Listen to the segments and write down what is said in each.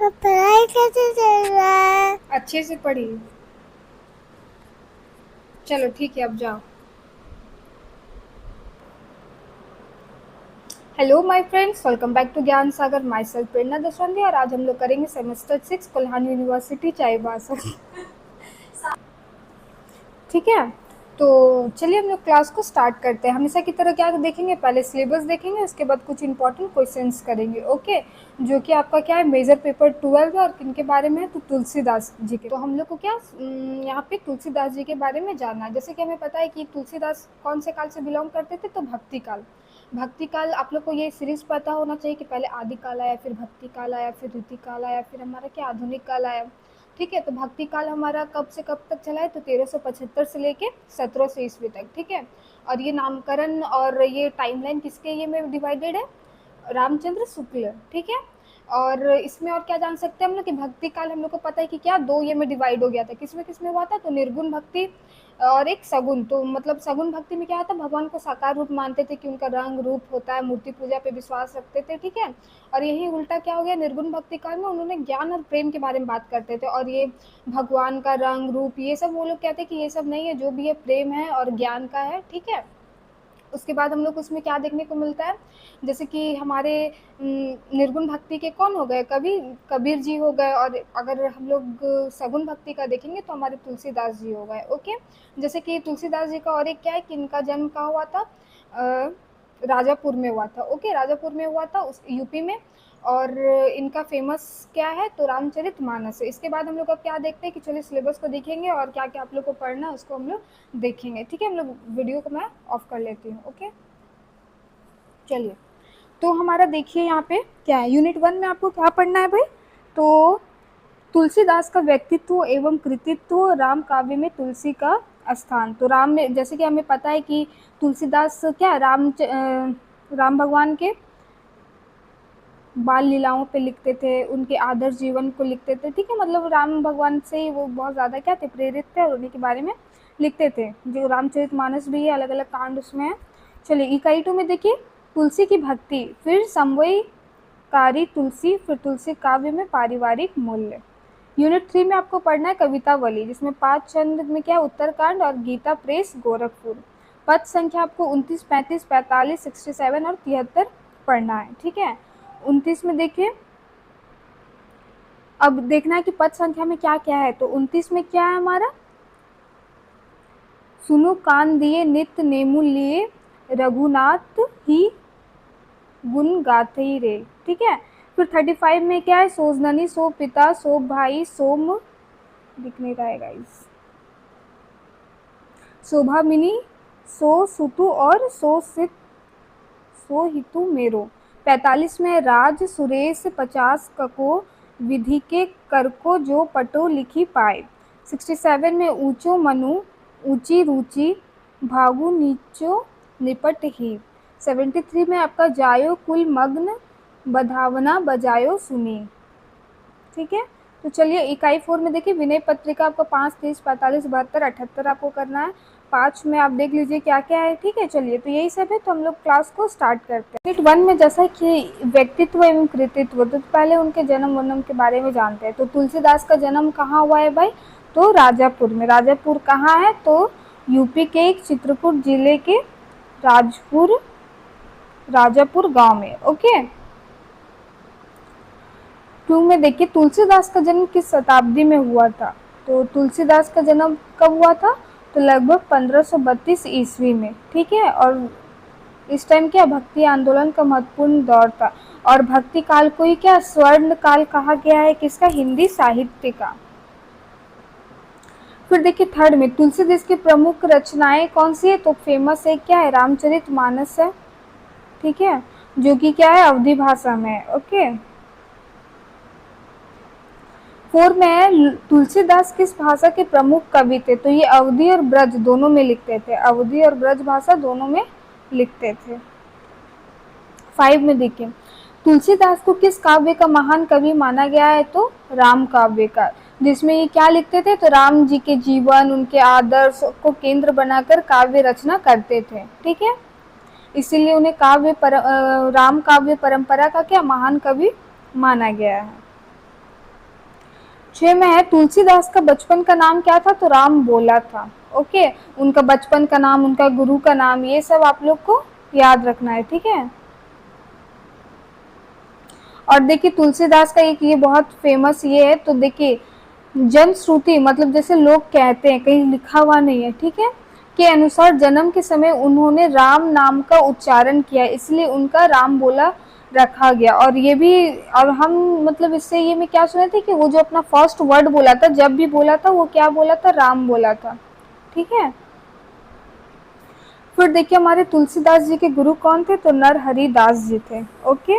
पढ़ाई कैसे चल रहा है? अच्छे से पढ़िए। चलो ठीक है, अब जाओ। Hello my friends, welcome back to Gyan Sagar. My self प्रेरणा दशरंगी और आज हम लोग करेंगे सेमेस्टर 6 कोल्हान यूनिवर्सिटी चाईबासा। ठीक है, तो चलिए हम लोग क्लास को स्टार्ट करते हैं। हमेशा की तरह क्या देखेंगे, पहले सिलेबस देखेंगे, उसके बाद कुछ इंपॉर्टेंट क्वेश्चंस करेंगे। ओके, जो कि आपका क्या है, मेजर पेपर 12 है और किनके बारे में है, तो तुलसीदास जी के। तो हम लोग को क्या यहाँ पे तुलसीदास जी के बारे में जानना है। जैसे कि हमें पता है कि तुलसीदास कौन से काल से बिलोंग करते थे, तो भक्ति काल। भक्ति काल आप लोग को ये सीरीज पता होना चाहिए कि पहले आदि काल आया, फिर भक्ति काल आया, फिर रीति काल आया, फिर हमारा क्या आधुनिक काल आया। ठीक है, तो भक्ति काल हमारा कब से कब तक चला है, तो 1375 से लेके 1700 ईस्वी तक। ठीक है, और ये नामकरण और ये टाइमलाइन किसके ये में डिवाइडेड है, रामचंद्र शुक्ल। ठीक है, और इसमें और क्या जान सकते हैं हम लोग कि भक्ति काल हम लोग को पता है कि क्या दो ये में डिवाइड हो गया था। किसमें हुआ था, तो निर्गुण भक्ति और एक सगुन। तो मतलब सगुन भक्ति में क्या होता है, भगवान को साकार रूप मानते थे कि उनका रंग रूप होता है, मूर्ति पूजा पे विश्वास रखते थे। ठीक है, और यही उल्टा क्या हो गया, निर्गुण भक्ति काल में उन्होंने ज्ञान और प्रेम के बारे में बात करते थे, और ये भगवान का रंग रूप ये सब वो लोग कहते हैं कि ये सब नहीं है, जो भी है प्रेम है और ज्ञान का है। ठीक है, उसके बाद हम लोग उसमें क्या देखने को मिलता है, जैसे कि हमारे निर्गुण भक्ति के कौन हो गए, कबीर जी हो गए, और अगर हम लोग सगुन भक्ति का देखेंगे तो हमारे तुलसीदास जी हो गए। ओके, जैसे कि तुलसीदास जी का और एक क्या है कि इनका जन्म कहाँ हुआ था, राजापुर में हुआ था। ओके, राजापुर में हुआ था उस यूपी में, और इनका फेमस क्या है, तो रामचरित मानस है। इसके बाद हम लोग अब क्या देखते हैं कि चलिए सिलेबस को देखेंगे और क्या क्या आप लोग को पढ़ना है उसको हम लोग देखेंगे। ठीक है, हम लोग वीडियो को मैं ऑफ कर लेती हूँ। ओके, चलिए, तो हमारा देखिए यहाँ पे क्या है, यूनिट 1 में आपको क्या पढ़ना है भाई, तो तुलसीदास का व्यक्तित्व एवं कृतित्व, राम काव्य में तुलसी का स्थान। तो राम में जैसे कि हमें पता है कि तुलसीदास क्या राम भगवान के बाल लीलाओं पे लिखते थे, उनके आदर्श जीवन को लिखते थे। ठीक है, मतलब राम भगवान से ही वो बहुत ज़्यादा क्या थे, प्रेरित थे और उन्हीं के बारे में लिखते थे। जो रामचरितमानस भी है, अलग अलग कांड उसमें है। चलिए इकाई 2 में देखिए, तुलसी की भक्ति, फिर समवयकारी तुलसी, फिर तुलसी काव्य में पारिवारिक मूल्य। यूनिट 3 में आपको पढ़ना है कवितावली, जिसमें 5 छंद में क्या, उत्तरकांड और गीता प्रेस गोरखपुर। पद संख्या आपको 29, 35, 45, 67 और 73 पढ़ना है। ठीक है, 29 में देखिए, अब देखना है कि पद संख्या में क्या क्या है। तो 29 में क्या है हमारा, सुनो कान दिए नित्य नेमु लिए, रघुनाथ ही गुण गाते रे। ठीक है, फिर 35 में क्या है, सोजननी सो पिता सो भाई सोम, दिख नहीं रहा है गाइस, शोभामिनी सो सुतु और सो सित सो हितु मेरो। 45 में राज सुरेश, 50 कको विधि के कर को जो पटो लिखी पाए। 67 में ऊंचो मनु ऊंची रुचि, भागु नीचो निपट ही। 73 में आपका जायो कुल मग्न, बधावना बजायो सुनी। ठीक है, तो चलिए इकाई 4 में देखिए, विनय पत्रिका आपका 5, 30, 45, 72, 78 आपको करना है। 5 में आप देख लीजिए क्या क्या है। ठीक है, चलिए तो यही सब है, तो हम लोग क्लास को स्टार्ट करते हैं। यूनिट 1 में जैसा कि व्यक्तित्व एवं कृतित्व, तो पहले उनके जन्म वन्म के बारे में जानते हैं। तो तुलसीदास का जन्म कहाँ हुआ है भाई, तो राजापुर में। राजापुर कहाँ है, तो यूपी के एक चित्रकूट जिले के राजापुर गांव में। ओके, 2 में देखिए, तुलसीदास का जन्म किस शताब्दी में हुआ था, तो तुलसीदास का जन्म कब हुआ था, तो लगभग 1532 ईस्वी में। ठीक है, और इस टाइम क्या भक्ति आंदोलन का महत्वपूर्ण दौर था, और भक्ति काल को ही क्या स्वर्ण काल कहा गया है, किसका, हिंदी साहित्य का। फिर देखिए 3rd में, तुलसीदास की प्रमुख रचनाएं कौन सी है, तो फेमस है क्या है, रामचरितमानस है। ठीक है, जो कि क्या है, अवधी भाषा में है। ओके, 4 में है, तुलसीदास किस भाषा के प्रमुख कवि थे, तो ये अवधी और ब्रज दोनों में लिखते थे, अवधी और ब्रज भाषा दोनों में लिखते थे। 5 में देखिए, तुलसीदास को किस काव्य का महान कवि माना गया है, तो राम काव्य का, जिसमें ये क्या लिखते थे, तो राम जी के जीवन, उनके आदर्श को केंद्र बनाकर काव्य रचना करते थे। ठीक है, इसीलिए उन्हें राम काव्य परंपरा का क्या महान कवि माना गया है। 6 में है तुलसीदास का बचपन का नाम क्या था, तो राम बोला था। ओके, उनका बचपन का नाम, उनका गुरु का नाम, ये सब आप लोग को याद रखना है, ठीक है। और देखिए तुलसीदास का एक ये बहुत फेमस ये है, तो देखिए जनश्रुति मतलब जैसे लोग कहते हैं, कहीं लिखा हुआ नहीं है, ठीक है, के अनुसार जन्म के समय उन्होंने राम नाम का उच्चारण किया, इसलिए उनका राम बोला रखा गया। और ये भी, और हम मतलब इससे ये मैं क्या सुने थे कि वो जो अपना फर्स्ट वर्ड बोला था, जब भी बोला था वो क्या बोला था, राम बोला था, ठीक है। फिर देखिए हमारे तुलसीदास जी के गुरु कौन थे, तो नरहरि दास जी थे। ओके,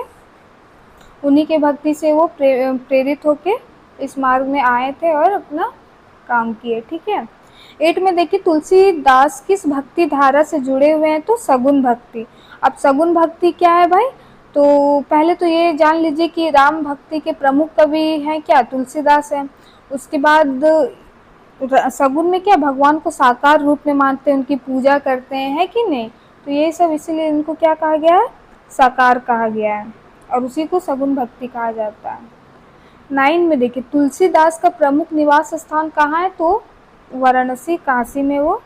उन्हीं के भक्ति से वो प्रेरित होके इस मार्ग में आए थे और अपना काम किए, ठीक है। 8 में देखिए तुलसीदास किस भक्ति धारा से जुड़े हुए हैं, तो सगुन भक्ति। अब सगुन भक्ति क्या है भाई, तो पहले तो ये जान लीजिए कि राम भक्ति के प्रमुख कवि हैं क्या, तुलसीदास हैं। उसके बाद सगुन में क्या, भगवान को साकार रूप में मानते हैं, उनकी पूजा करते हैं, है कि नहीं। तो ये सब इसीलिए इनको क्या कहा गया है, साकार कहा गया है, और उसी को सगुन भक्ति कहा जाता है। 9 में देखिए तुलसीदास का प्रमुख निवास स्थान कहाँ है, तो वाराणसी, काशी में वो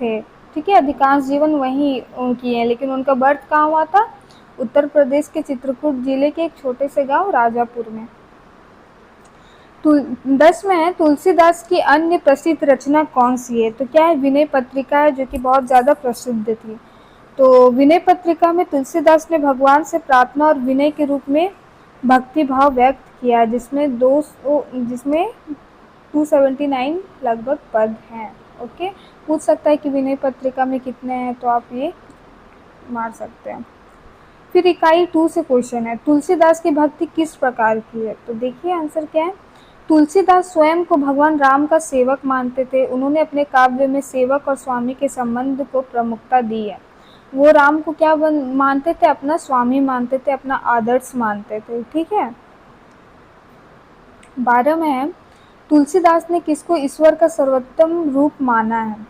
थे, ठीक है। अधिकांश जीवन वहीं किए हैं, लेकिन उनका बर्थ कहाँ हुआ था, उत्तर प्रदेश के चित्रकूट जिले के एक छोटे से गांव राजापुर में। 10 में है तुलसीदास की अन्य प्रसिद्ध रचना कौन सी है, तो क्या है, विनय पत्रिका है, जो कि बहुत ज़्यादा प्रसिद्ध थी। तो विनय पत्रिका में तुलसीदास ने भगवान से प्रार्थना और विनय के रूप में भक्ति भाव व्यक्त किया, जिसमें 279 लगभग पद हैं। ओके, पूछ सकता है कि विनय पत्रिका में कितने हैं, तो आप ये मार सकते हैं। फिर इकाई 2 से क्वेश्चन है, तुलसीदास की भक्ति किस प्रकार की है, तो देखिए आंसर क्या है। तुलसीदास स्वयं को भगवान राम का सेवक मानते थे, उन्होंने अपने काव्य में सेवक और स्वामी के संबंध को प्रमुखता दी है। वो राम को क्या मानते थे, अपना स्वामी मानते थे, अपना आदर्श मानते थे, ठीक है। 12 में है तुलसीदास ने किसको ईश्वर का सर्वोत्तम रूप माना है,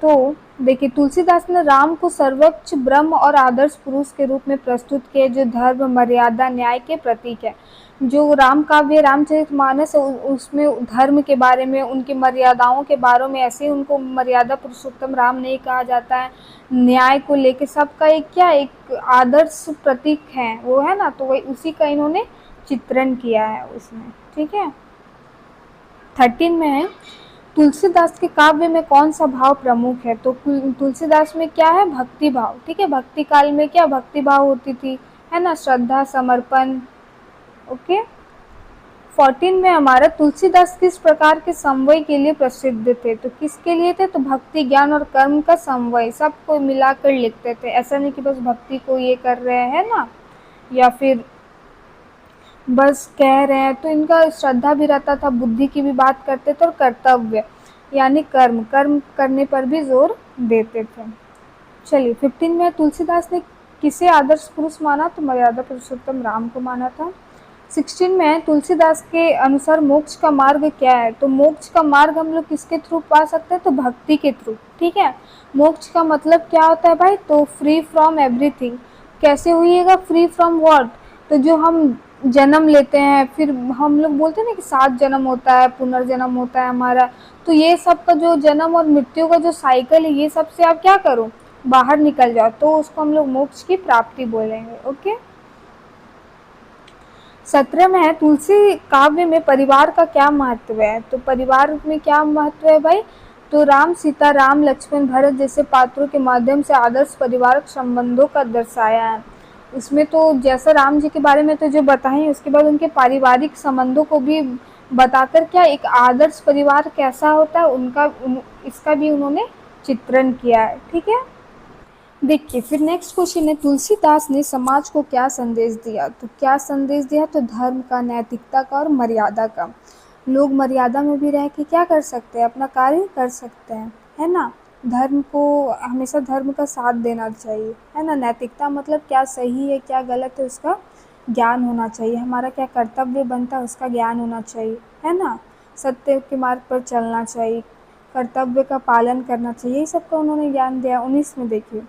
तो देखिए तुलसीदास ने राम को सर्वोच्च ब्रह्म और आदर्श पुरुष के रूप में प्रस्तुत किए, जो धर्म मर्यादा न्याय के प्रतीक है। जो राम काव्य रामचरितमानस है उसमें धर्म के बारे में, उनकी मर्यादाओं के बारे में, ऐसे ही उनको मर्यादा पुरुषोत्तम राम नहीं कहा जाता है, न्याय को लेके सबका एक क्या, एक आदर्श प्रतीक है वो, है ना, तो वही उसी का इन्होंने चित्रण किया है उसमें, ठीक है। 13 में है तुलसीदास के काव्य में कौन सा भाव प्रमुख है, तो तुलसीदास में क्या है, भक्ति भाव, ठीक है। भक्ति काल में क्या भक्ति भाव होती थी, है ना, श्रद्धा समर्पण। ओके, 14 में हमारा तुलसीदास किस प्रकार के समवय के लिए प्रसिद्ध थे, तो किसके लिए थे, तो भक्ति ज्ञान और कर्म का समवय सबको मिलाकर लिखते थे, ऐसा नहीं कि बस भक्ति को ये कर रहे हैं ना, या फिर बस कह रहे हैं। तो इनका श्रद्धा भी रहता था, बुद्धि की भी बात करते थे, और कर्तव्य यानी कर्म करने पर भी जोर देते थे। चलिए 15 में तुलसीदास ने किसे आदर्श पुरुष माना, तो मर्यादा पुरुषोत्तम राम को माना था। 16 में तुलसीदास के अनुसार मोक्ष का मार्ग क्या है, तो मोक्ष का मार्ग हम लोग किसके थ्रू पा सकते हैं, तो भक्ति के थ्रू, ठीक है। मोक्ष का मतलब क्या होता है भाई, तो फ्री फ्रॉम एवरीथिंग। कैसे हुईएगा, फ्री फ्रॉम व्हाट, तो जो हम जन्म लेते हैं, फिर हम लोग बोलते हैं ना कि 7 जन्म होता है, पुनर्जन्म होता है हमारा, तो ये सब का जो जन्म और मृत्यु का जो साइकिल है, ये सब से आप क्या करो, बाहर निकल जाओ, तो उसको हम लोग मोक्ष की प्राप्ति बोलेंगे। ओके, 17 में है तुलसी काव्य में परिवार का क्या महत्व है, तो परिवार में क्या महत्व है भाई, तो राम सीता, राम लक्ष्मण भरत जैसे पात्रों के माध्यम से आदर्श पारिवारिक संबंधों का दर्शाया है। इसमें तो जैसा राम जी के बारे में तो जो बताएं, उसके बाद उनके पारिवारिक संबंधों को भी बताकर क्या एक आदर्श परिवार कैसा होता है इसका भी उन्होंने चित्रण किया है, ठीक है। देखिए फिर नेक्स्ट क्वेश्चन है, तुलसीदास ने समाज को क्या संदेश दिया, तो क्या संदेश दिया, तो धर्म का, नैतिकता का और मर्यादा का। लोग मर्यादा में भी रह के क्या कर सकते हैं, अपना कार्य कर सकते हैं, है ना। धर्म को हमेशा धर्म का साथ देना चाहिए, है ना। नैतिकता मतलब क्या सही है क्या गलत है उसका ज्ञान होना चाहिए, हमारा क्या कर्तव्य बनता है उसका ज्ञान होना चाहिए, है ना। सत्य के मार्ग पर चलना चाहिए, कर्तव्य का पालन करना चाहिए, ये सब का उन्होंने ज्ञान दिया। 19 में देखिए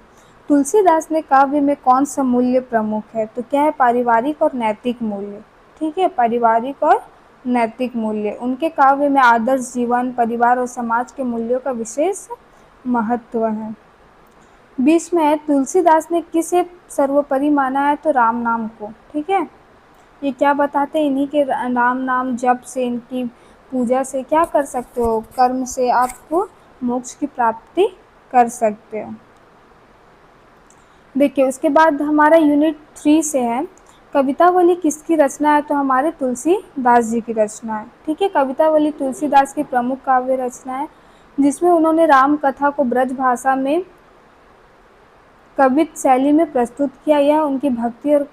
तुलसीदास ने काव्य में कौन सा मूल्य प्रमुख है, तो क्या है, पारिवारिक और नैतिक मूल्य, ठीक है, पारिवारिक और नैतिक मूल्य। उनके काव्य में आदर्श जीवन, परिवार और समाज के मूल्यों का विशेष महत्व है। 20 में तुलसीदास ने किसे सर्वोपरि माना है? तो राम नाम को। ठीक है, ये क्या बताते हैं? इन्हीं के राम नाम जप से, इनकी पूजा से क्या कर सकते हो? कर्म से आप मोक्ष की प्राप्ति कर सकते हो। देखिए उसके बाद हमारा यूनिट 3 से है, कवितावली किसकी रचना है? तो हमारे तुलसीदास जी की रचना है। ठीक है, कवितावली तुलसीदास की प्रमुख काव्य रचना है, जिसमें उन्होंने राम कथा को ब्रज भाषा में कवित शैली में प्रस्तुत किया। यह उनकी भक्ति और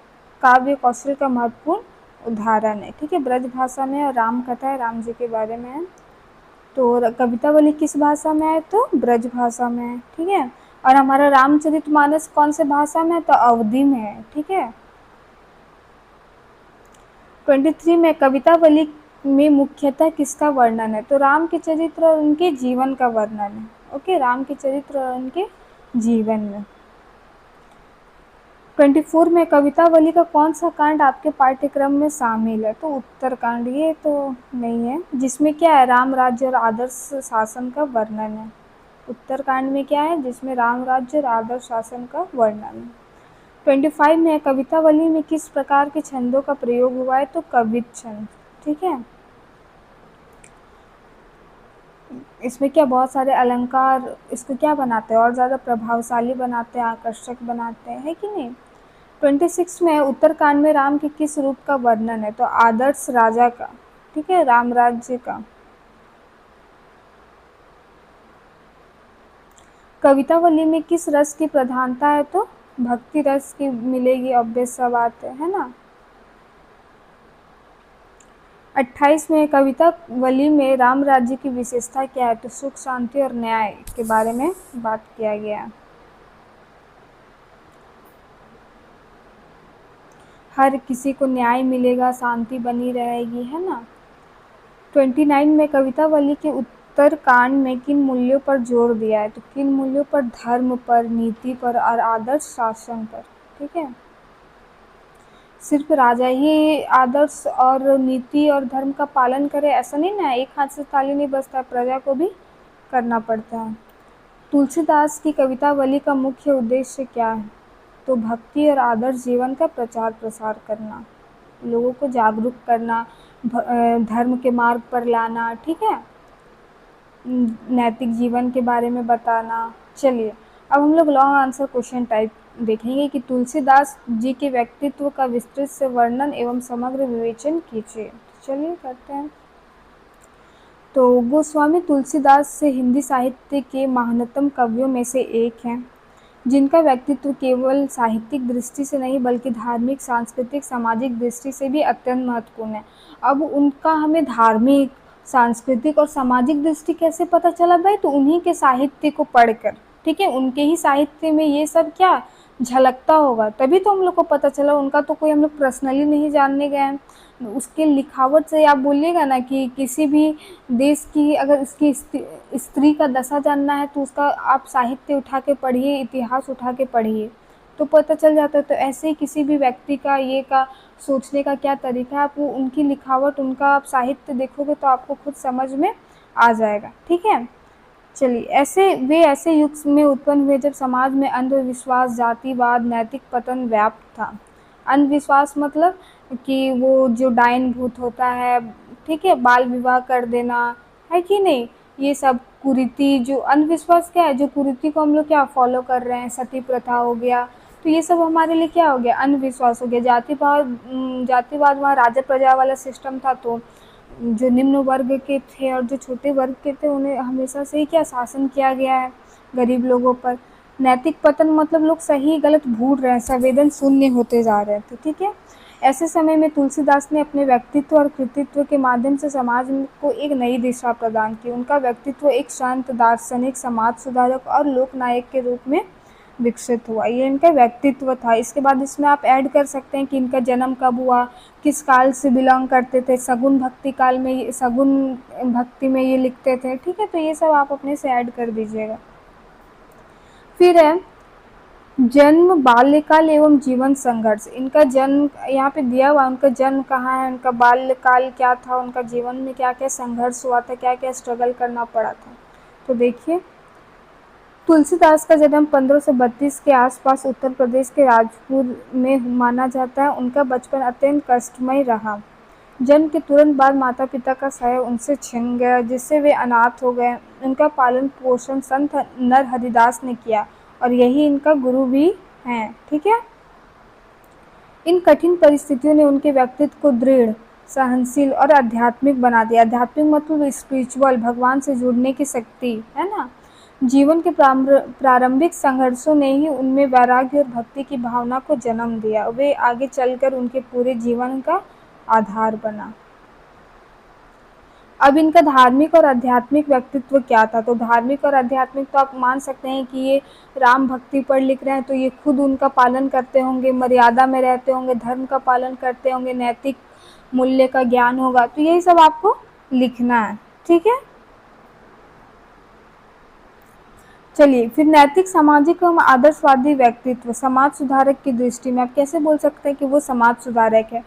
काव्य कौशल का महत्वपूर्ण उदाहरण है। ठीक है, ब्रज भाषा में और राम कथा है, राम जी के बारे में है। तो कवितावली किस भाषा में है? तो ब्रज भाषा में है। ठीक है, और हमारा रामचरितमानस कौन से भाषा में है? तो अवधी में है। ठीक है, 23 में कवितावली में मुख्यतः किसका वर्णन है? तो राम के चरित्र और उनके जीवन का वर्णन है। ओके, राम के चरित्र और उनके जीवन में। 24 में कवितावली का कौन सा कांड आपके पाठ्यक्रम में शामिल है? तो उत्तरकांड। ये तो नहीं है, जिसमें क्या है? राम राज्य और आदर्श शासन का वर्णन है। उत्तरकांड में क्या है? जिसमें राम राज्य और आदर्श शासन का वर्णन है। 25 में कवितावली में किस प्रकार के छंदों का प्रयोग हुआ है? तो कवित छंद। ठीक है, इसमें क्या बहुत सारे अलंकार इसको क्या बनाते हैं? और ज़्यादा प्रभावशाली बनाते हैं, आकर्षक बनाते हैं, है कि नहीं? 26 में उत्तरकांड में राम के किस रूप का वर्णन है? तो आदर्श राजा का। ठीक है, राम राज्य का। कवितावली में किस रस की प्रधानता है? तो भक्ति रस की मिलेगी, ऑब्वियस सा बात है ना। 28 में कवितावली में राम राज्य की विशेषता क्या है? तो सुख, शांति और न्याय के बारे में बात किया गया है। हर किसी को न्याय मिलेगा, शांति बनी रहेगी, है ना। 29 में कवितावली के उत्तरकांड में किन मूल्यों पर जोर दिया है? तो किन मूल्यों पर? धर्म पर, नीति पर और आदर्श शासन पर। ठीक है, सिर्फ राजा ही आदर्श और नीति और धर्म का पालन करे ऐसा नहीं ना, एक हाथ से ताली नहीं बजता, प्रजा को भी करना पड़ता है। तुलसीदास की कवितावली का मुख्य उद्देश्य क्या है? तो भक्ति और आदर्श जीवन का प्रचार प्रसार करना, लोगों को जागरूक करना, धर्म के मार्ग पर लाना। ठीक है, नैतिक जीवन के बारे में बताना। चलिए अब हम लोग लॉन्ग आंसर क्वेश्चन टाइप देखेंगे कि तुलसीदास जी के व्यक्तित्व का विस्तृत से वर्णन एवं समग्र विवेचन कीजिए। चलिए करते हैं। तो गोस्वामी तुलसीदास से हिंदी साहित्य के महानतम कवियों में से एक हैं, जिनका व्यक्तित्व केवल साहित्यिक दृष्टि से नहीं बल्कि धार्मिक, सांस्कृतिक, सामाजिक दृष्टि से भी अत्यंत महत्वपूर्ण है। अब उनका हमें धार्मिक, सांस्कृतिक और सामाजिक दृष्टि कैसे पता चला भाई? तो उन्हीं के साहित्य को पढ़कर। ठीक है, उनके ही साहित्य में ये सब क्या झलकता होगा, तभी तो हम लोग को पता चला। उनका तो कोई हम लोग पर्सनली नहीं जानने गए हैं। उसके लिखावट से आप बोलिएगा ना कि किसी भी देश की अगर उसकी स्त्री का दशा जानना है तो उसका आप साहित्य उठा के पढ़िए, इतिहास उठा के पढ़िए तो पता चल जाता है। तो ऐसे ही किसी भी व्यक्ति का ये का सोचने का क्या तरीका है, आप वो उनकी लिखावट, उनका आप साहित्य देखोगे तो आपको खुद समझ में आ जाएगा। ठीक है, चलिए ऐसे युग में उत्पन्न हुए जब समाज में अंधविश्वास, जातिवाद, नैतिक पतन व्याप्त था। अंधविश्वास मतलब कि वो जो डायन भूत होता है, ठीक है, बाल विवाह कर देना, है कि नहीं, ये सब कुरीति, जो अंधविश्वास क्या है, जो कुरीति को हम लोग क्या फॉलो कर रहे हैं, सती प्रथा हो गया, तो ये सब हमारे लिए क्या हो गया? अंधविश्वास हो गया। जातिवाद वहाँ राजा प्रजा वाला सिस्टम था, तो जो निम्न वर्ग के थे और जो छोटे वर्ग के थे उन्हें हमेशा से ही क्या शासन किया गया है गरीब लोगों पर। नैतिक पतन मतलब लोग सही गलत भूल रहे हैं, संवेदन शून्य होते जा रहे थे। ठीक है, ऐसे समय में तुलसीदास ने अपने व्यक्तित्व और कृतित्व के माध्यम से समाज को एक नई दिशा प्रदान की। उनका व्यक्तित्व एक संत, दार्शनिक, समाज सुधारक और लोकनायक के रूप में विकसित हुआ। ये इनका व्यक्तित्व था। इसके बाद इसमें आप ऐड कर सकते हैं कि इनका जन्म कब हुआ, किस काल से बिलोंग करते थे। सगुन भक्ति काल में, सगुन भक्ति में ये लिखते थे। ठीक है, तो ये सब आप अपने से ऐड कर दीजिएगा। फिर है जन्म, बाल्यकाल एवं जीवन संघर्ष। इनका जन्म यहाँ पे दिया हुआ, उनका जन्म कहाँ है, उनका बाल्यकाल क्या था, उनका जीवन में क्या क्या संघर्ष हुआ था, क्या क्या स्ट्रगल करना पड़ा था। तो देखिए, तुलसीदास का जन्म 1532 के आसपास उत्तर प्रदेश के राजपुर में माना जाता है। उनका बचपन अत्यंत कष्टमय रहा। जन्म के तुरंत बाद माता पिता का साया उनसे छिन गया, जिससे वे अनाथ हो गए। उनका पालन पोषण संत नर हरिदास ने किया और यही इनका गुरु भी हैं। ठीक है। इन कठिन परिस्थितियों ने उनके व्यक्तित्व को दृढ़, सहनशील और आध्यात्मिक बना दिया। आध्यात्मिक मतलब स्पिरिचुअल, भगवान से जुड़ने की शक्ति, है ना। जीवन के प्रारंभिक संघर्षों ने ही उनमें वैराग्य और भक्ति की भावना को जन्म दिया। वे आगे चलकर उनके पूरे जीवन का आधार बना। अब इनका धार्मिक और आध्यात्मिक व्यक्तित्व क्या था? तो धार्मिक और आध्यात्मिक तो आप मान सकते हैं कि ये राम भक्ति पर लिख रहे हैं, तो ये खुद उनका पालन करते होंगे, मर्यादा में रहते होंगे, धर्म का पालन करते होंगे, नैतिक मूल्य का ज्ञान होगा। तो यही सब आपको लिखना है। ठीक है। चलिए, फिर नैतिक, सामाजिक एवं आदर्शवादी व्यक्तित्व। समाज सुधारक की दृष्टि में आप कैसे बोल सकते हैं कि वो समाज सुधारक है?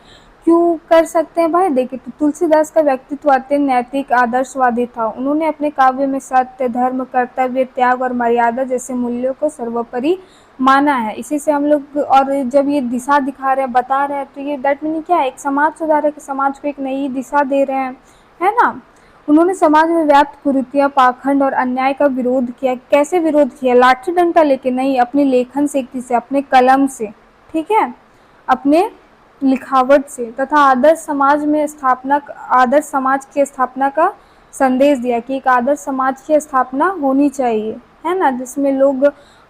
क्यों कर सकते हैं भाई? देखिए, तो तुलसीदास का व्यक्तित्व अत्यंत नैतिक, आदर्शवादी था। उन्होंने अपने काव्य में सत्य, धर्म, कर्तव्य, त्याग और मर्यादा जैसे मूल्यों को सर्वोपरि माना है। इसी से हम लोग, और जब ये दिशा दिखा रहे हैं, बता रहे हैं, तो ये दैट मीनिंग क्या है? एक समाज सुधारक, समाज को एक नई दिशा दे रहे हैं, है ना। उन्होंने समाज में व्याप्त कुरीतियां, पाखंड और अन्याय का विरोध किया। कैसे विरोध किया? लाठी डंडा लेके नहीं, अपनी लेखन शक्ति से, अपने कलम से। ठीक है। अपने लिखावट से, तथा आदर्श समाज की स्थापना का संदेश दिया कि एक आदर्श समाज की स्थापना होनी चाहिए, है ना, जिसमें लोग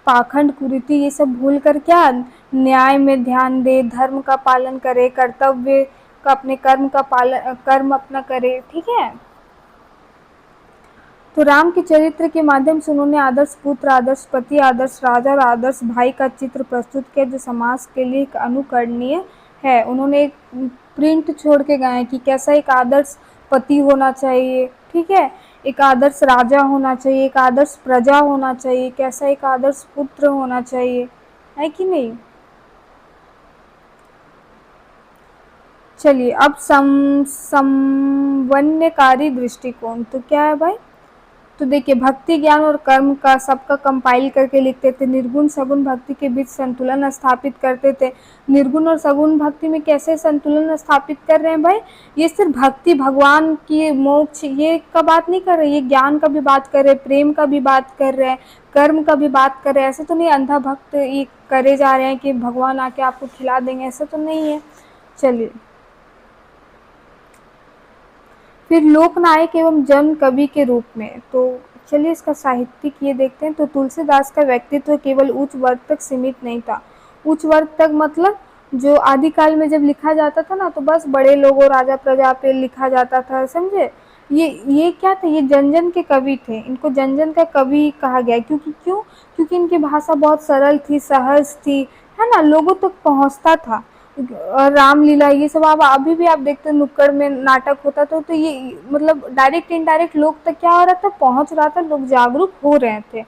पाखंड, कुरीति ये सब भूल कर क्या न्याय में ध्यान दे, धर्म का पालन करे, कर्तव्य का, अपने कर्म अपना करे। ठीक है। तो राम के चरित्र के माध्यम से उन्होंने आदर्श पुत्र, आदर्श पति, आदर्श राजा और आदर्श भाई का चित्र प्रस्तुत किया, जो समाज के लिए एक अनुकरणीय है। उन्होंने एक प्रिंट छोड़ के गए कि कैसा एक आदर्श पति होना चाहिए। ठीक है। एक आदर्श राजा होना चाहिए, एक आदर्श प्रजा होना चाहिए, कैसा एक आदर्श पुत्र होना चाहिए, है कि नहीं। चलिए, अब समन्वयकारी दृष्टिकोण। तो क्या है भाई? तो देखिए, भक्ति, ज्ञान और कर्म का सबका कंपाइल करके लिखते थे। निर्गुण सगुण भक्ति के बीच संतुलन स्थापित करते थे। निर्गुण और सगुण भक्ति में कैसे संतुलन स्थापित कर रहे हैं भाई? ये सिर्फ भक्ति, भगवान की मोक्ष ये का बात नहीं कर रहे, ये ज्ञान का भी बात कर रहे, प्रेम का भी बात कर रहे हैं, कर्म का भी बात कर रहे हैं। ऐसे तो नहीं अंधा भक्त ये करे जा रहे हैं कि भगवान आके आपको खिला देंगे, ऐसा तो नहीं है। चलिए, फिर लोकनायक एवं जन कवि के रूप में। तो चलिए, इसका साहित्यिक ये देखते हैं। तो तुलसीदास का व्यक्तित्व केवल उच्च वर्ग तक सीमित नहीं था। उच्च वर्ग तक मतलब जो आदिकाल में जब लिखा जाता था ना, तो बस बड़े लोगों, राजा प्रजा पे लिखा जाता था, समझे। ये क्या थे? ये जन जन के कवि थे। इनको जन जन का कवि कहा गया। क्योंकि इनकी भाषा बहुत सरल थी, सहज थी, है ना, लोगों तक पहुंचता था। और रामलीला ये सब आप अभी भी आप देखते हैं, नुक्कड़ में नाटक होता था, तो ये मतलब डायरेक्ट इनडायरेक्ट लोग तक क्या हो रहा था? पहुंच रहा था, लोग जागरूक हो रहे थे।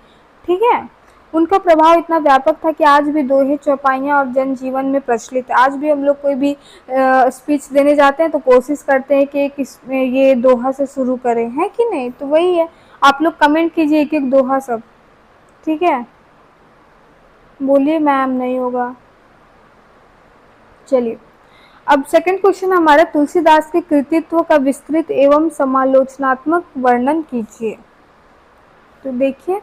ठीक है। उनका प्रभाव इतना व्यापक था कि आज भी दोहे, चौपाइयाँ और जनजीवन में प्रचलित है। आज भी हम लोग कोई भी स्पीच देने जाते हैं तो कोशिश करते हैं कि ये दोहा से शुरू करें, है कि नहीं। तो वही है, आप लोग कमेंट कीजिए एक एक दोहा सब। ठीक है, बोलिए मैम, नहीं होगा। चलिए, अब सेकंड क्वेश्चन हमारा, तुलसीदास के कृतित्व का विस्तृत एवं समालोचनात्मक वर्णन कीजिए। तो देखिए,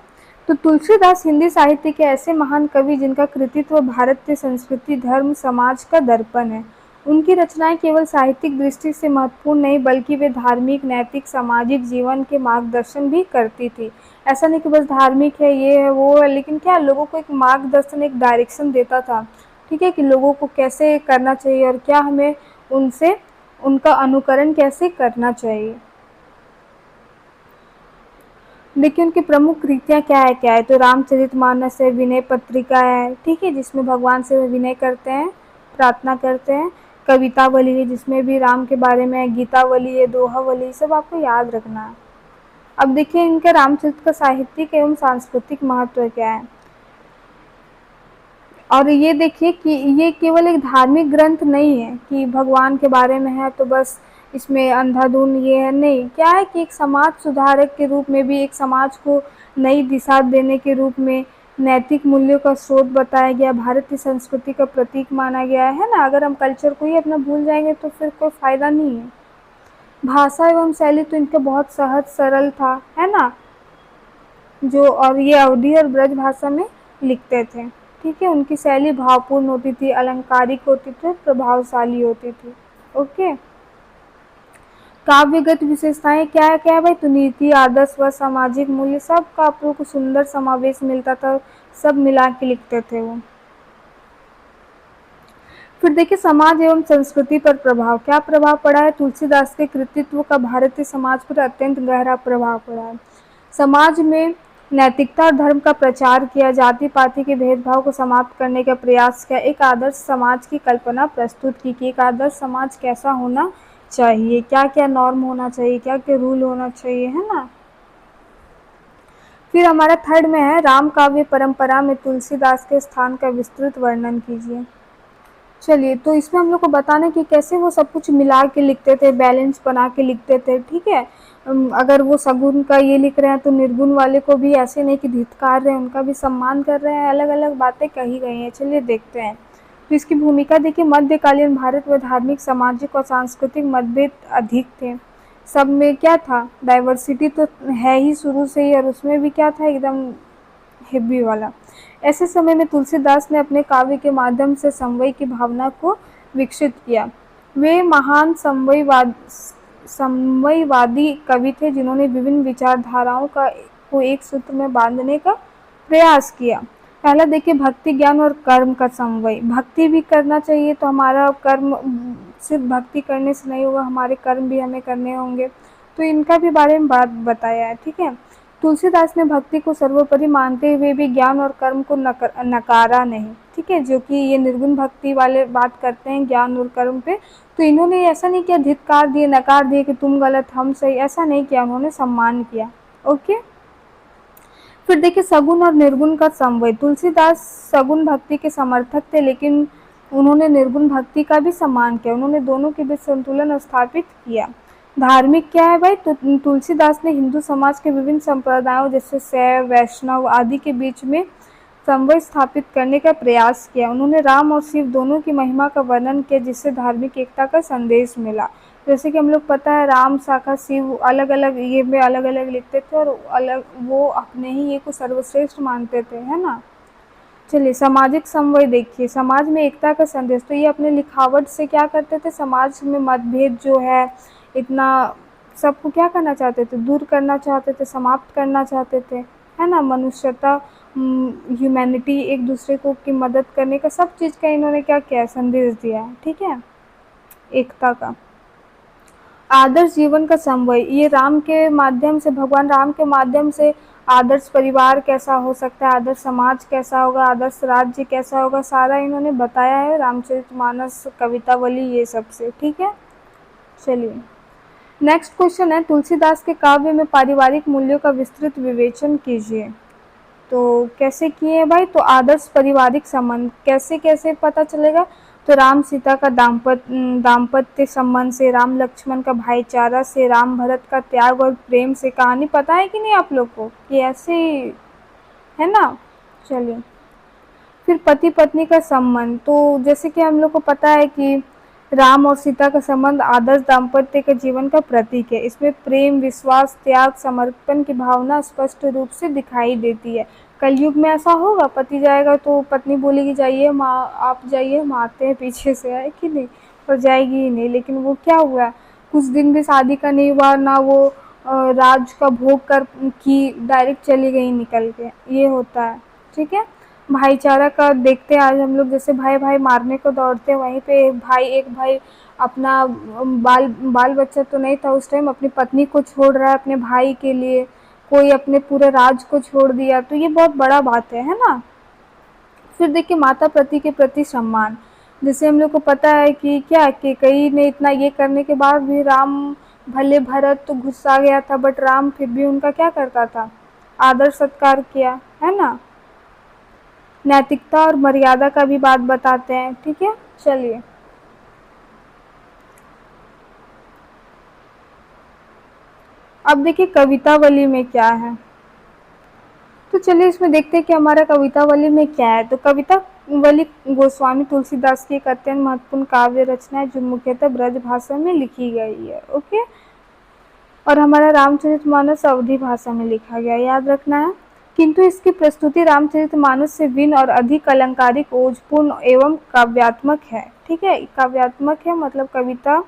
तो तुलसीदास हिंदी साहित्य के ऐसे महान कवि जिनका कृतित्व भारतीय संस्कृति, धर्म, समाज का दर्पण है। उनकी रचनाएं केवल साहित्यिक दृष्टि से महत्वपूर्ण नहीं, बल्कि वे धार्मिक, नैतिक, सामाजिक जीवन के मार्गदर्शन भी करती थी। ऐसा नहीं कि बस धार्मिक है, ये है, वो है, लेकिन क्या लोगों को एक मार्गदर्शन, एक डायरेक्शन देता था। ठीक है, कि लोगों को कैसे करना चाहिए और क्या हमें उनसे उनका अनुकरण कैसे करना चाहिए। देखिए, उनकी प्रमुख कृतियाँ क्या है? तो रामचरितमानस है, विनय पत्रिका है, ठीक है, जिसमें भगवान से विनय करते हैं, प्रार्थना करते हैं। कवितावली है, जिसमें भी राम के बारे में है। गीतावली है, दोहावली, सब आपको याद रखना है। अब देखिए, इनके रामचरित का साहित्यिक एवं सांस्कृतिक महत्व क्या है। और ये देखिए कि ये केवल एक धार्मिक ग्रंथ नहीं है कि भगवान के बारे में है तो बस इसमें अंधाधुन ये है, नहीं, क्या है कि एक समाज सुधारक के रूप में भी, एक समाज को नई दिशा देने के रूप में, नैतिक मूल्यों का स्रोत बताया गया, भारत की संस्कृति का प्रतीक माना गया है ना। अगर हम कल्चर को ही अपना भूल जाएंगे तो फिर कोई फ़ायदा नहीं है। भाषा एवं शैली तो इनके बहुत सहज सरल था, है ना, जो, और ये अवधी और ब्रज भाषा में लिखते थे। ठीक है, उनकी शैली भावपूर्ण होती थी, अलंकारिक होती थी, प्रभावशाली होती थी। ओके, काव्यगत विशेषताएं क्या है भाई, तो नीति, आदर्श व सामाजिक मूल्य सब का आप लोग को सुंदर समावेश मिलता था, सब मिला के लिखते थे वो। फिर देखिए समाज एवं संस्कृति पर प्रभाव, क्या प्रभाव पड़ा है, तुलसीदास के कृतित्व का भारतीय समाज पर अत्यंत गहरा प्रभाव पड़ा है। समाज में नैतिकता और धर्म का प्रचार किया, जाति पाति के भेदभाव को समाप्त करने का प्रयास किया, एक आदर्श समाज की कल्पना प्रस्तुत की कि एक आदर्श समाज कैसा होना चाहिए, क्या क्या नॉर्म होना चाहिए, क्या क्या रूल होना चाहिए, है ना। फिर हमारा थर्ड में है राम काव्य परंपरा में तुलसीदास के स्थान का विस्तृत वर्णन कीजिए। चलिए, तो इसमें हम लोग को बताना कि कैसे वो सब कुछ मिला के लिखते थे, बैलेंस बना के लिखते थे। ठीक है, अगर वो सगुन का ये लिख रहे हैं तो निर्गुण वाले को भी ऐसे नहीं कि धिक्कार रहे हैं, उनका भी सम्मान कर रहे हैं, अलग अलग बातें कही गई हैं। चलिए देखते हैं। तो इसकी भूमिका देखिए, मध्यकालीन भारत में धार्मिक, सामाजिक और सांस्कृतिक मतभेद अधिक थे। सब में क्या था, डाइवर्सिटी तो है ही शुरू से ही, और उसमें भी क्या था, एकदम हेवी वाला। ऐसे समय में तुलसीदास ने अपने काव्य के माध्यम से समवय की भावना को विकसित किया। वे महान समवयवादी कवि थे जिन्होंने विभिन्न विचारधाराओं को एक सूत्र में बांधने का प्रयास किया। पहला देखिए, भक्ति, ज्ञान और कर्म का समवय। भक्ति भी करना चाहिए, तो हमारा कर्म सिर्फ भक्ति करने से नहीं होगा, हमारे कर्म भी हमें करने होंगे। तो इनका भी बारे में बात बताया है। ठीक है, तुलसीदास ने भक्ति को सर्वोपरि मानते हुए भी ज्ञान और कर्म को नकारा नहीं। ठीक है, जो कि ये निर्गुण भक्ति वाले बात करते हैं ज्ञान और कर्म पे, तो इन्होंने ऐसा नहीं किया धिक्कार दिए, नकार दिए कि तुम गलत हम सही, ऐसा नहीं किया, उन्होंने सम्मान किया। ओके, फिर देखिए सगुण और निर्गुण का समन्वय। तुलसीदास सगुण भक्ति के समर्थक थे, लेकिन उन्होंने निर्गुण भक्ति का भी सम्मान किया, उन्होंने दोनों के बीच संतुलन स्थापित किया। धार्मिक क्या है भाई, तो तुलसीदास ने हिंदू समाज के विभिन्न संप्रदायों जैसे शैव, वैष्णव आदि के बीच में समन्वय स्थापित करने का प्रयास किया। उन्होंने राम और शिव दोनों की महिमा का वर्णन किया, जिससे धार्मिक एकता का संदेश मिला। जैसे कि हम लोग पता है राम शाखा, शिव अलग अलग ये में अलग अलग लिखते थे, और अलग वो अपने ही ये को सर्वश्रेष्ठ मानते थे, है ना। चलिए, सामाजिक समन्वय देखिए, समाज में एकता का संदेश। तो ये अपने लिखावट से क्या करते थे, समाज में मतभेद जो है इतना सबको क्या करना चाहते थे, दूर करना चाहते थे, समाप्त करना चाहते थे, है ना। मनुष्यता, ह्यूमैनिटी, एक दूसरे को की मदद करने का, सब चीज़ का इन्होंने क्या किया, संदेश दिया है। ठीक है, एकता का। आदर्श जीवन का समन्वय, ये राम के माध्यम से, भगवान राम के माध्यम से आदर्श परिवार कैसा हो सकता है, आदर्श समाज कैसा होगा, आदर्श राज्य कैसा होगा, सारा इन्होंने बताया है रामचरितमानस, कवितावली, ये सब से। ठीक है, चलिए नेक्स्ट क्वेश्चन है, तुलसीदास के काव्य में पारिवारिक मूल्यों का विस्तृत विवेचन कीजिए। तो कैसे किए हैं भाई, तो आदर्श पारिवारिक संबंध कैसे कैसे पता चलेगा, तो राम सीता का दाम्पत्य संबंध से, राम लक्ष्मण का भाईचारा से, राम भरत का त्याग और प्रेम से। कहानी पता है कि नहीं आप लोग को, कि ऐसे है ना। चलिए, फिर पति पत्नी का संबंध, तो जैसे कि हम लोग को पता है कि राम और सीता का संबंध आदर्श दाम्पत्य के जीवन का प्रतीक है। इसमें प्रेम, विश्वास, त्याग, समर्पण की भावना स्पष्ट रूप से दिखाई देती है। कलयुग में ऐसा होगा, पति जाएगा तो पत्नी बोलेगी जाइए माँ, आप जाइए, हम आते हैं पीछे से, है कि नहीं, पर जाएगी ही नहीं। लेकिन वो क्या हुआ, कुछ दिन भी शादी का नहीं हुआ ना, वो राज का भोग कर की डायरेक्ट चली गई निकल के, ये होता है। ठीक है, भाईचारा का देखते हैं आज हम लोग, जैसे भाई भाई मारने को दौड़ते हैं, वहीं पे एक भाई अपना बाल बच्चा तो नहीं था उस टाइम, अपनी पत्नी को छोड़ रहा है अपने भाई के लिए, कोई अपने पूरे राज को छोड़ दिया, तो ये बहुत बड़ा बात है ना। फिर देखिए माता पति के प्रति सम्मान, जैसे हम लोग को पता है कि क्या कि कई ने इतना ये करने के बाद भी राम, भले भरत तो गुस्सा गया था, बट राम फिर भी उनका क्या करता था, आदर सत्कार किया, है ना। नैतिकता और मर्यादा का भी बात बताते हैं। ठीक है, चलिए अब देखिए कवितावली में क्या है। तो चलिए इसमें देखते हैं कि हमारा कवितावली में क्या है। तो कवितावली गोस्वामी तुलसीदास की एक अत्यंत महत्वपूर्ण काव्य रचना है जो मुख्यतः ब्रज भाषा में लिखी गई है। ओके, और हमारा रामचरितमानस अवधी भाषा में लिखा गया, याद रखना है। किंतु इसकी प्रस्तुति रामचरितमानस से भिन्न और अधिक अलंकारिक, ओजपूर्ण एवं काव्यात्मक है। ठीक है, काव्यात्मक है मतलब कविता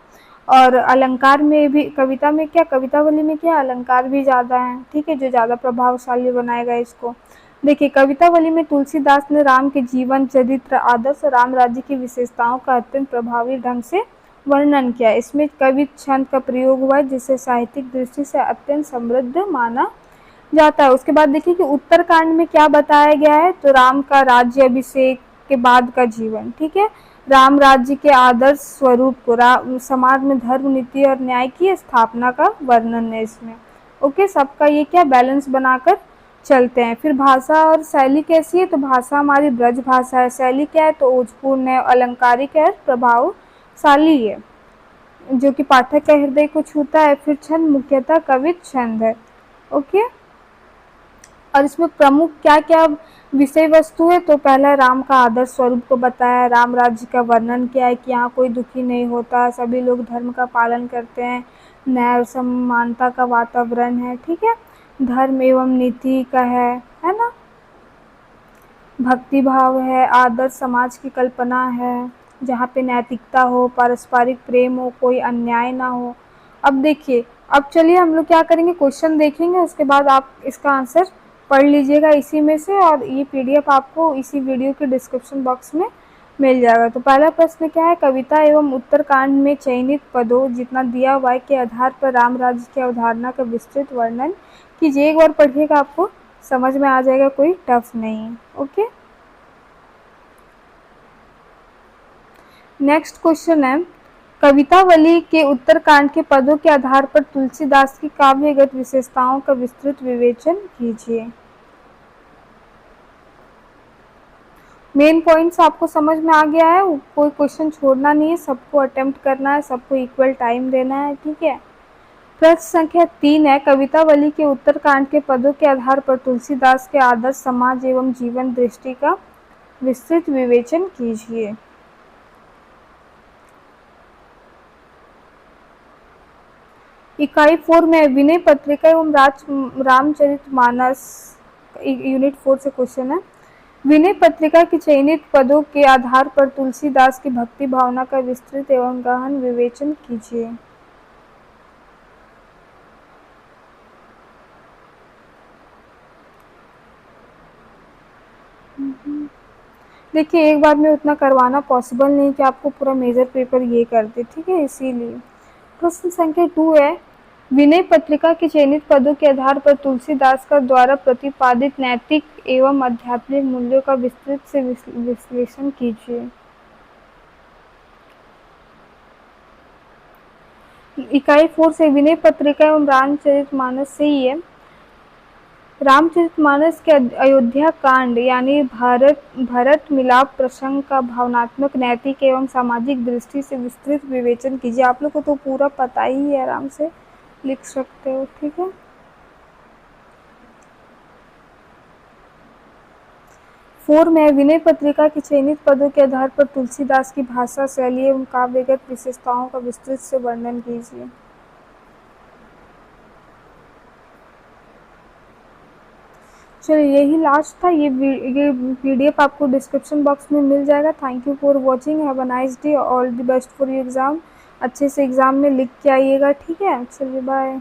और अलंकार में भी, कविता में क्या, कवितावली में क्या, अलंकार भी ज़्यादा है। ठीक है, जो ज़्यादा प्रभावशाली बनाएगा इसको। देखिए कवितावली में तुलसीदास ने राम के जीवन, चरित्र, आदर्श और राम राज्य की विशेषताओं का अत्यंत प्रभावी ढंग से वर्णन किया। इसमें कवि छंद का प्रयोग हुआ है जिसे साहित्यिक दृष्टि से अत्यंत समृद्ध माना जाता है। उसके बाद देखिए कि उत्तरकांड में क्या बताया गया है। तो राम का राज्य अभिषेक के बाद का जीवन, ठीक है, राम राज्य के आदर्श स्वरूप को, समाज में धर्म, नीति और न्याय की स्थापना का वर्णन है इसमें। ओके, सबका ये क्या बैलेंस बनाकर चलते हैं। फिर भाषा और शैली कैसी है। तो भाषा हमारी ब्रज भाषा है। शैली क्या है, तो ओजपूर्ण है, अलंकारिक है, प्रभावशाली है, जो कि पाठक का हृदय को छूता है। फिर छंद मुख्यतः कवित छंद है। ओके, और इसमें प्रमुख क्या क्या विषय वस्तु है। तो पहला राम का आदर्श स्वरूप को बताया, राम राज्य का वर्णन किया है कि यहाँ कोई दुखी नहीं होता, सभी लोग धर्म का पालन करते हैं, न्याय और समानता का वातावरण है। ठीक है, धर्म एवं नीति का है ना, भक्ति भाव है, आदर्श समाज की कल्पना है जहाँ पे नैतिकता हो, पारस्परिक प्रेम हो, कोई अन्याय ना हो। अब देखिए, अब चलिए हम लोग क्या करेंगे, क्वेश्चन देखेंगे, उसके बाद आप इसका आंसर पढ़ लीजिएगा इसी में से, और ये पीडीएफ आपको इसी वीडियो के डिस्क्रिप्शन बॉक्स में मिल जाएगा। तो पहला प्रश्न क्या है, कविता एवं उत्तरकांड में चयनित पदों जितना दिया हुआ है के आधार पर राम राज्य की अवधारणा का विस्तृत वर्णन कीजिए। एक बार पढ़िएगा, आपको समझ में आ जाएगा, कोई टफ नहीं है। ओके, नेक्स्ट क्वेश्चन है, कवितावली के उत्तरकांड के पदों के आधार पर तुलसीदास की काव्यगत विशेषताओं का विस्तृत विवेचन कीजिए। मेन पॉइंट्स आपको समझ में आ गया है, कोई क्वेश्चन छोड़ना नहीं है, सबको अटेम्प्ट करना है, सबको इक्वल टाइम देना है। ठीक है, प्रश्न संख्या 3 है, कवितावली के उत्तरकांड के पदों के आधार पर तुलसीदास के आदर्श समाज एवं जीवन दृष्टि का विस्तृत विवेचन कीजिए। इकाई 4 में विनय पत्रिका एवं रामचरितमानस, यूनिट 4 से क्वेश्चन है, विनय पत्रिका के चयनित पदों के आधार पर तुलसीदास की भक्ति भावना का विस्तृत एवं गहन विवेचन कीजिए। देखिए एक बार में उतना करवाना पॉसिबल नहीं कि आपको पूरा मेजर पेपर ये कर दे। ठीक है, इसीलिए प्रश्न संख्या 2 है, विनय पत्रिका के चयनित पदों के आधार पर तुलसीदास का द्वारा प्रतिपादित नैतिक एवं आध्यात्मिक मूल्यों का विस्तृत से विश्लेषण कीजिए। इकाई 4 से विनय पत्रिका एवं रामचरितमानस से ही है। रामचरितमानस के अयोध्या कांड यानी भरत मिलाप प्रसंग का भावनात्मक, नैतिक एवं सामाजिक दृष्टि से विस्तृत विवेचन कीजिए। आप लोग को तो पूरा पता ही है, आराम से लिख सकते हो। ठीक है, 4 में विनय पत्रिका की चयनित पदों के आधार पर तुलसीदास की भाषा, शैली एवं काव्यगत विशेषताओं का विस्तृत से वर्णन कीजिए। चलिए यही लास्ट था। ये पीडीएफ आपको डिस्क्रिप्शन बॉक्स में मिल जाएगा। Thank you for watching, have a nice day, all the best for your exam. अच्छे से एग्ज़ाम में लिख के आइएगा। ठीक है, चलिए बाय।